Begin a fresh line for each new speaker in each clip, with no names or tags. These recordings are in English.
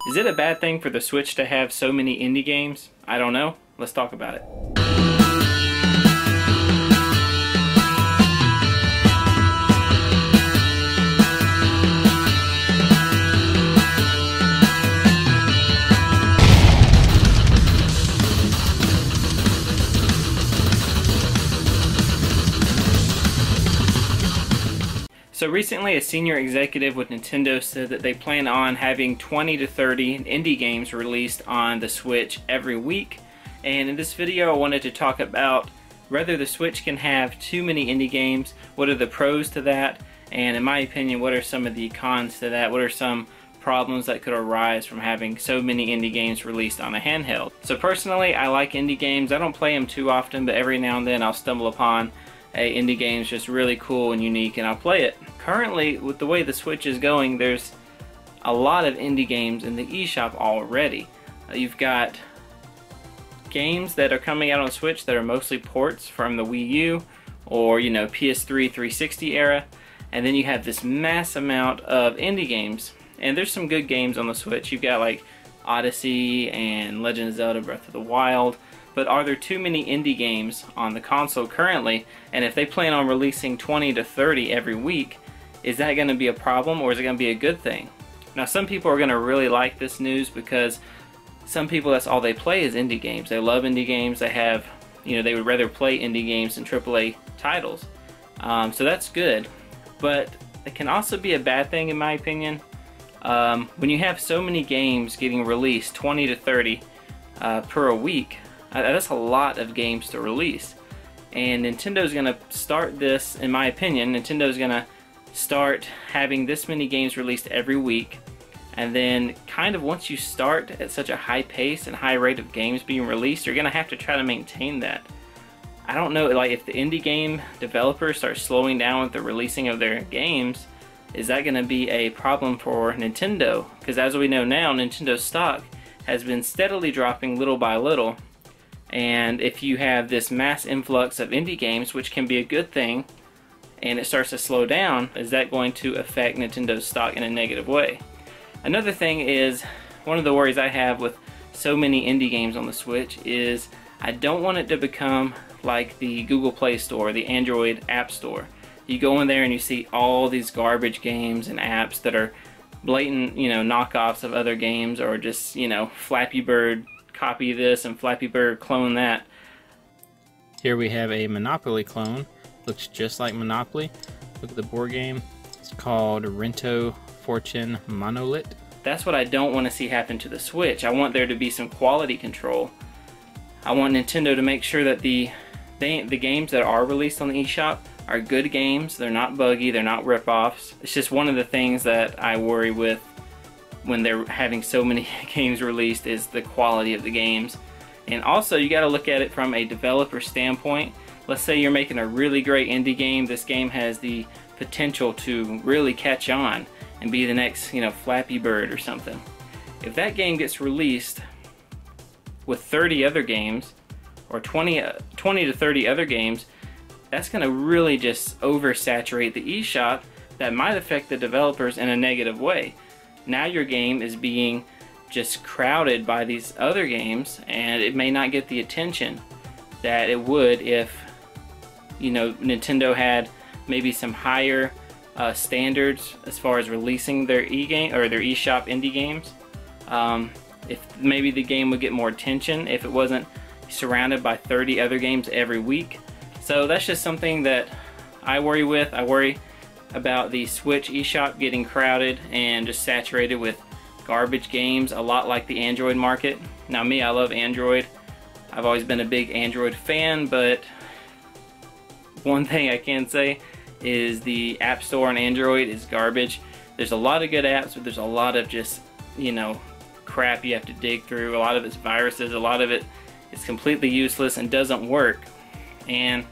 Is it a bad thing for the Switch to have so many indie games? I don't know. Let's talk about it. So recently, a senior executive with Nintendo said that they plan on having 20 to 30 indie games released on the Switch every week. And in this video, I wanted to talk about whether the Switch can have too many indie games, what are the pros to that, and in my opinion, what are some of the cons to that, what are some problems that could arise from having so many indie games released on a handheld. So personally, I like indie games. I don't play them too often, but every now and then I'll stumble upon a indie game is just really cool and unique, and I'll play it. Currently, with the way the Switch is going, there's a lot of indie games in the eShop already. You've got games that are coming out on Switch that are mostly ports from the Wii U or, you know, PS3 360 era, and then you have this mass amount of indie games. And there's some good games on the Switch. You've got like Odyssey and Legend of Zelda Breath of the Wild. But are there too many indie games on the console currently? And if they plan on releasing 20 to 30 every week, is that going to be a problem or is it going to be a good thing? Now, some people are going to really like this news because some people, that's all they play is indie games. They love indie games. They have, you know, they would rather play indie games than AAA titles. So that's good. But it can also be a bad thing in my opinion. When you have so many games getting released, 20 to 30 per a week, that's a lot of games to release. And Nintendo's going to start this, in my opinion, Nintendo's going to start having this many games released every week. And then kind of once you start at such a high pace and high rate of games being released, you're going to have to try to maintain that. I don't know, like if the indie game developers start slowing down with the releasing of their games, is that going to be a problem for Nintendo? Because as we know now, Nintendo's stock has been steadily dropping little by little. And if you have this mass influx of indie games, which can be a good thing, and it starts to slow down, is that going to affect Nintendo's stock in a negative way? Another thing is, one of the worries I have with so many indie games on the Switch is I don't want it to become like the Google Play Store, the Android App Store. You go in there and you see all these garbage games and apps that are blatant, you know, knockoffs of other games, or just, you know, Flappy Bird copy this and Flappy Bird clone that. Here we have a Monopoly clone. Looks just like Monopoly. Look at the board game. It's called Rento Fortune Monolith. That's what I don't want to see happen to the Switch. I want there to be some quality control. I want Nintendo to make sure that the games that are released on the eShop are good games. They're not buggy. They're not rip-offs. It's just one of the things that I worry with when they're having so many games released, is the quality of the games. And also, you got to look at it from a developer standpoint. Let's say you're making a really great indie game. This game has the potential to really catch on and be the next, you know, Flappy Bird or something. If that game gets released with 30 other games, or 20 to 30 other games, that's going to really just oversaturate the eShop. That might affect the developers in a negative way. Now your game is being just crowded by these other games, and it may not get the attention that it would if, you know, Nintendo had maybe some higher standards as far as releasing their e-game or their eShop indie games. If maybe the game would get more attention if it wasn't surrounded by 30 other games every week. So that's just something that I worry with. I worry about the Switch eShop getting crowded and just saturated with garbage games, a lot like the Android market. Now me, I love Android. I've always been a big Android fan, but one thing I can say is the App Store on Android is garbage. There's a lot of good apps, but there's a lot of just, you know, crap you have to dig through. A lot of it's viruses, a lot of it is completely useless and doesn't work. And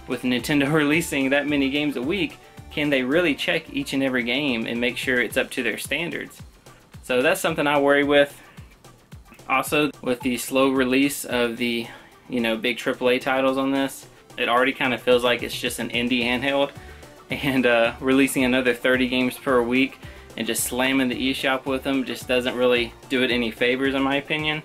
with Nintendo releasing that many games a week, can they really check each and every game and make sure it's up to their standards? So that's something I worry with. Also, with the slow release of the, you know, big AAA titles on this, it already kind of feels like it's just an indie handheld, and releasing another 30 games per week and just slamming the eShop with them just doesn't really do it any favors in my opinion,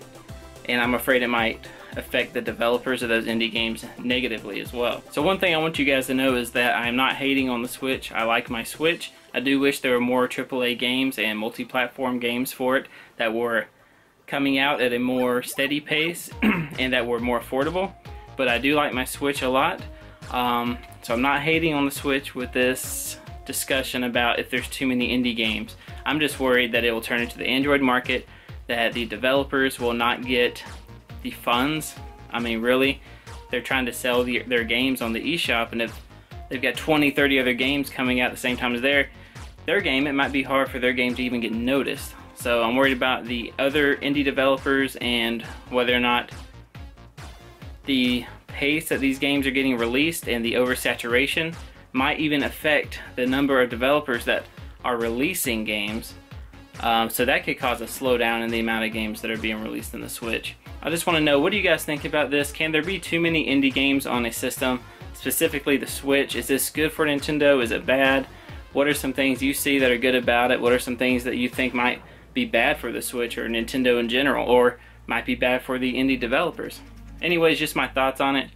and I'm afraid it might affect the developers of those indie games negatively as well. So one thing I want you guys to know is that I'm not hating on the Switch. I like my Switch. I do wish there were more AAA games and multi-platform games for it that were coming out at a more steady pace and that were more affordable, but I do like my Switch a lot. So I'm not hating on the Switch with this discussion about if there's too many indie games. I'm just worried that it will turn into the Android market, that the developers will not get the funds. I mean, really, they're trying to sell their games on the eShop, and if they've got 20-30 other games coming out at the same time as their game, it might be hard for their game to even get noticed. So I'm worried about the other indie developers and whether or not the pace that these games are getting released and the oversaturation might even affect the number of developers that are releasing games. So that could cause a slowdown in the amount of games that are being released in the Switch. I just want to know, what do you guys think about this? Can there be too many indie games on a system, specifically the Switch? Is this good for Nintendo? Is it bad? What are some things you see that are good about it? What are some things that you think might be bad for the Switch or Nintendo in general, or might be bad for the indie developers? Anyways, just my thoughts on it.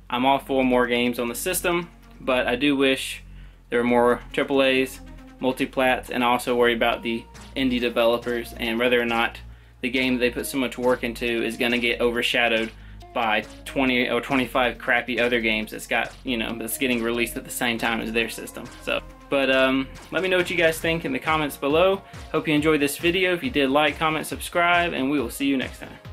I'm all for more games on the system, but I do wish there were more AAAs, multiplats, and I also worry about the indie developers and whether or not the game that they put so much work into is going to get overshadowed by 20 or 25 crappy other games that's got, that's getting released at the same time as their system. So, but let me know what you guys think in the comments below. Hope you enjoyed this video. If you did, like, comment, subscribe, and we will see you next time.